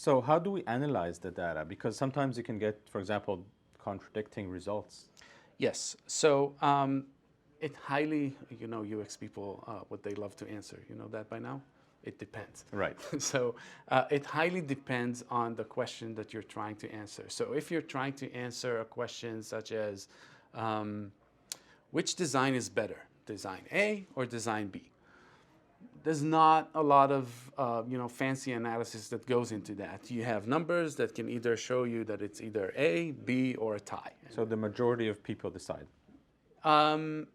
So how do we analyze the data? Because sometimes you can get, for example, contradicting results. Yes. So it highly, UX people, what they love to answer. You know that by now? It depends. Right. So it highly depends on the question that you're trying to answer. So if you're trying to answer a question such as, which design is better, design A or design B? There's not a lot of fancy analysis that goes into that. You have numbers that can either show you that it's either A, B, or a tie. So the majority of people decide.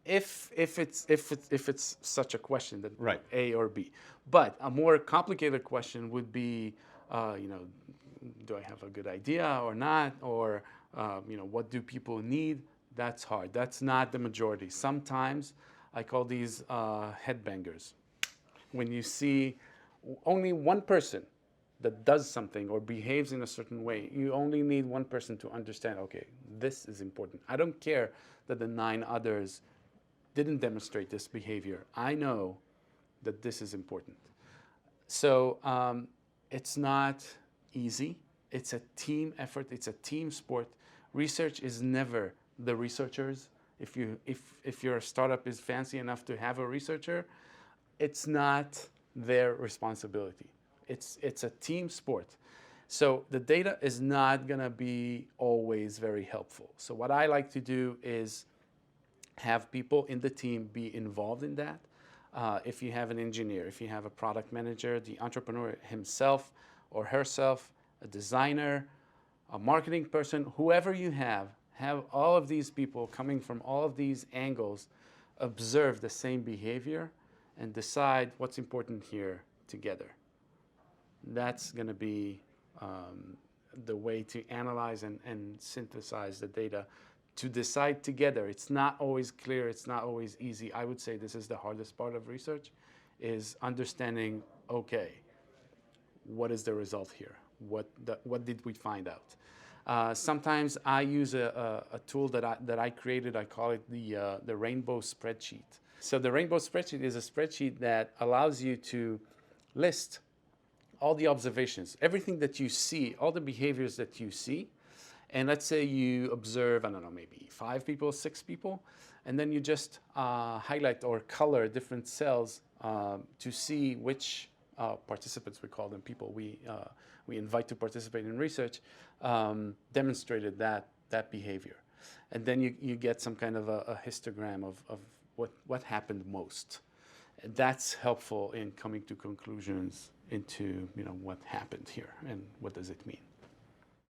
If it's such a question that Right. A or B, but a more complicated question would be, do I have a good idea or not, or what do people need? That's hard. That's not the majority. Sometimes I call these headbangers. When you see only one person that does something or behaves in a certain way, you only need one person to understand, okay, this is important. I don't care that the 9 others didn't demonstrate this behavior. I know that this is important. So it's not easy. It's a team effort. It's a team sport. Research is never the researchers. If your startup is fancy enough to have a researcher, it's not their responsibility. It's a team sport. So the data is not going to be always very helpful. So what I like to do is have people in the team be involved in that. If you have an engineer, if you have a product manager, the entrepreneur himself or herself, a designer, a marketing person, whoever you have all of these people coming from all of these angles observe the same behavior and decide what's important here together. That's going to be the way to analyze and synthesize the data to decide together. It's not always clear. It's not always easy. I would say this is the hardest part of research, is understanding, okay, what is the result here? What did we find out? Sometimes I use a tool that I created. I call it the rainbow spreadsheet. So the rainbow spreadsheet is a spreadsheet that allows you to list all the observations, everything that you see, all the behaviors that you see. And let's say you observe, I don't know, maybe 5 people, 6 people, and then you just highlight or color different cells to see which participants, we call them people we invite to participate in research, demonstrated that behavior. And then you get some kind of a histogram of what happened most. And that's helpful in coming to conclusions into what happened here and what does it mean.